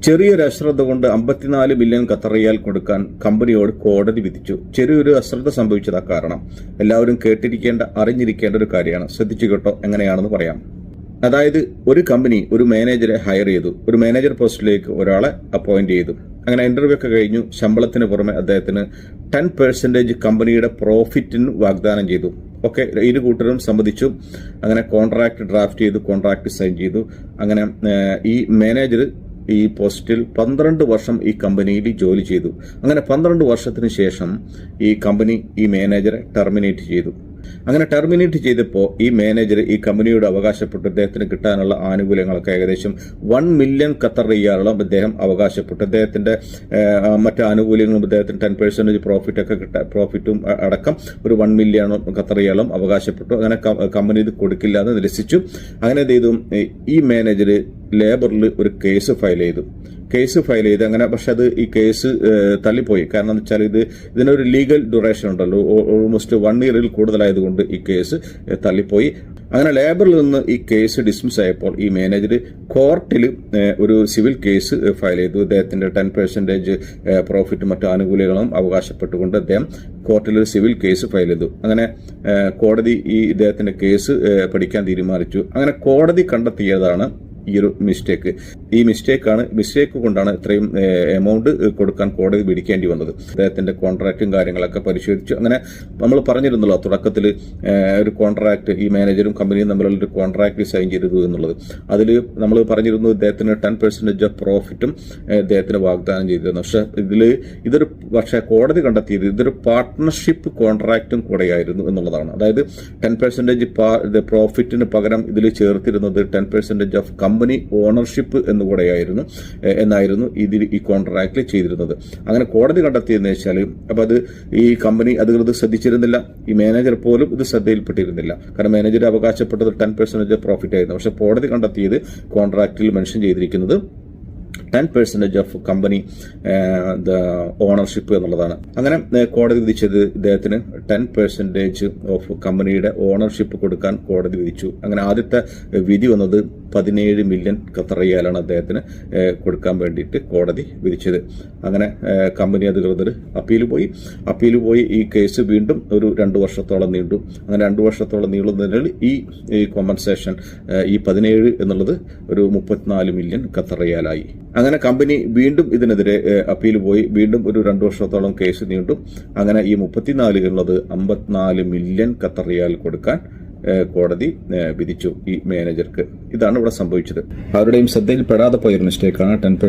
ചെറിയൊരു അശ്രദ്ധ കൊണ്ട് 54 മില്യൺ ഖത്തർ റിയാൽ കൊടുക്കാൻ കമ്പനിയോട് കോടതി വിധിച്ചു. ചെറിയൊരു അശ്രദ്ധ സംഭവിച്ചതാ കാരണം. എല്ലാവരും കേട്ടിരിക്കേണ്ട, അറിഞ്ഞിരിക്കേണ്ട ഒരു കാര്യമാണ്. ശ്രദ്ധിച്ചു കേട്ടോ, എങ്ങനെയാണെന്ന് പറയാം. അതായത് ഒരു കമ്പനി ഒരു മാനേജറെ ഹയർ ചെയ്തു, ഒരു മാനേജർ പോസ്റ്റിലേക്ക് ഒരാളെ അപ്പോയിന്റ് ചെയ്തു. അങ്ങനെ ഇന്റർവ്യൂ ഒക്കെ കഴിഞ്ഞു. ശമ്പളത്തിന് പുറമെ അദ്ദേഹത്തിന് 10% കമ്പനിയുടെ പ്രോഫിറ്റിന് വാഗ്ദാനം ചെയ്തു. ഒക്കെ ഇരു കൂട്ടരും സമ്മതിച്ചു. അങ്ങനെ കോൺട്രാക്ട് ഡ്രാഫ്റ്റ് ചെയ്തു, കോൺട്രാക്ട് സൈൻ ചെയ്തു. അങ്ങനെ ഈ മാനേജർ ഈ പോസ്റ്റിൽ 12 വർഷം ഈ കമ്പനിയിൽ ജോലി ചെയ്തു. അങ്ങനെ 12 വർഷത്തിന് ശേഷം ഈ കമ്പനി ഈ മാനേജറെ ടെർമിനേറ്റ് ചെയ്തു. അങ്ങനെ ടെർമിനേറ്റ് ചെയ്തപ്പോൾ ഈ മാനേജർ ഈ കമ്പനിയോട് അവകാശപ്പെട്ടു. അദ്ദേഹത്തിന് കിട്ടാനുള്ള ആനുകൂല്യങ്ങളൊക്കെ ഏകദേശം 1 മില്യൺ ഖത്തർ റിയാലോളം അദ്ദേഹം അവകാശപ്പെട്ടു. അദ്ദേഹത്തിന്റെ മറ്റു ആനുകൂല്യങ്ങളും അദ്ദേഹത്തിന് 10% പ്രോഫിറ്റും അടക്കം ഒരു 1 മില്യൺ ഖത്തർ റിയാലോളം അവകാശപ്പെട്ടു. അങ്ങനെ കമ്പനി ഇത് കൊടുക്കില്ല എന്ന് നിരസിച്ചു. അങ്ങനെ എന്ത് ചെയ്തു, ഈ മാനേജർ ലേബറിൽ ഒരു കേസ് ഫയൽ ചെയ്തു. അങ്ങനെ പക്ഷെ അത് ഈ കേസ് തള്ളിപ്പോയി. കാരണം എന്ന് വെച്ചാൽ ഇതിനൊരു ലീഗൽ ഡ്യൂറേഷൻ ഉണ്ടല്ലോ, ഓൾമോസ്റ്റ് 1 ഇയറിൽ കൂടുതലായതുകൊണ്ട് ഈ കേസ് തള്ളിപ്പോയി. അങ്ങനെ ലേബറിൽ നിന്ന് ഈ കേസ് ഡിസ്മിസ് ആയപ്പോൾ ഈ മാനേജർ കോർട്ടിൽ ഒരു സിവിൽ കേസ് ഫയൽ ചെയ്തു. അദ്ദേഹത്തിന്റെ 10% പ്രോഫിറ്റും മറ്റു ആനുകൂല്യങ്ങളും അവകാശപ്പെട്ടുകൊണ്ട് അദ്ദേഹം കോർട്ടിൽ ഒരു സിവിൽ കേസ് ഫയൽ ചെയ്തു. അങ്ങനെ കോടതി ഈ ഇദ്ദേഹത്തിന്റെ കേസ് പഠിക്കാൻ തീരുമാനിച്ചു. അങ്ങനെ കോടതി കണ്ടെത്തിയതാണ് ഈ ഒരു മിസ്റ്റേക്ക്. ഈ മിസ്റ്റേക്ക് കൊണ്ടാണ് ഇത്രയും എമൗണ്ട് കൊടുക്കാൻ കോടതി പിടിക്കേണ്ടി വന്നത്. അദ്ദേഹത്തിന്റെ കോൺട്രാക്റ്റും കാര്യങ്ങളൊക്കെ പരിശോധിച്ചു. അങ്ങനെ നമ്മൾ പറഞ്ഞിരുന്നല്ലോ തുടക്കത്തിൽ ഒരു കോൺട്രാക്ട് ഈ മാനേജറും കമ്പനിയും തമ്മിലുള്ള ഒരു കോൺട്രാക്ട് സൈൻ ചെയ്തു എന്നുള്ളത്. അതിൽ നമ്മൾ പറഞ്ഞിരുന്നു ഇദ്ദേഹത്തിന് 10% ഓഫ് പ്രോഫിറ്റും ഇദ്ദേഹത്തിന് വാഗ്ദാനം ചെയ്തിരുന്നു. പക്ഷേ കോടതി കണ്ടെത്തിയത് ഇതൊരു പാർട്ട്ണർഷിപ്പ് കോൺട്രാക്റ്റും കൂടെയായിരുന്നു എന്നുള്ളതാണ്. അതായത് 10% പ്രോഫിറ്റിന് പകരം ഇതിൽ ചേർത്തിരുന്നത് 10% ഓഫ് കമ്പനി ഓണർഷിപ്പ് എന്നായിരുന്നു ഇതിൽ ഈ കോൺട്രാക്റ്റിൽ ചെയ്തിരുന്നത്. അങ്ങനെ കോടതി കണ്ടെത്തിയെന്ന് വെച്ചാൽ അപ്പൊ അത് ഈ കമ്പനി അധികൃതർ ശ്രദ്ധിച്ചിരുന്നില്ല. ഈ മാനേജർ പോലും ഇത് ശ്രദ്ധയിൽപ്പെട്ടിരുന്നില്ല. കാരണം മാനേജർ അവകാശപ്പെട്ടത് 10% പ്രോഫിറ്റ് ആയിരുന്നു. പക്ഷെ കോടതി കണ്ടെത്തിയത് കോൺട്രാക്റ്റിൽ മെൻഷൻ ചെയ്തിരിക്കുന്നത് 10% ഓഫ് കമ്പനി ഓണർഷിപ്പ് എന്നുള്ളതാണ്. അങ്ങനെ കോടതി വിധിച്ചത് ഇദ്ദേഹത്തിന് 10% ഓഫ് കമ്പനിയുടെ ഓണർഷിപ്പ് കൊടുക്കാൻ കോടതി വിധിച്ചു. അങ്ങനെ ആദ്യത്തെ വിധി വന്നത് 17 മില്യൺ ഖത്തർ റിയാലാണ് അദ്ദേഹത്തിന് കൊടുക്കാൻ വേണ്ടിയിട്ട് കോടതി വിധിച്ചത്. അങ്ങനെ കമ്പനി അധികൃതർ അപ്പീൽ പോയി ഈ കേസ് വീണ്ടും ഒരു 2 വർഷത്തോളം നീണ്ടു. അങ്ങനെ 2 വർഷത്തോളം നീളുന്നതിനാൽ ഈ കോമ്പൻസേഷൻ ഈ 17 എന്നുള്ളത് ഒരു 34 മില്യൺ ഖത്തർ റിയാലായി. അങ്ങനെ കമ്പനി വീണ്ടും ഇതിനെതിരെ അപ്പീൽ പോയി. വീണ്ടും ഒരു 2 വർഷത്തോളം കേസ് നീണ്ടു. അങ്ങനെ ഈ 34 എന്നുള്ളത് 54 മില്യൺ ഖത്തർ റിയാൽ കൊടുക്കാൻ കോടതി വിധിച്ചു ഈ മാനേജർക്ക്. ഇതാണ് ഇവിടെ സംഭവിച്ചത്. ആരുടെയും ശ്രദ്ധയിൽ പെടാതെ പോയൊരു മിസ്റ്റേക്കാണ് 10%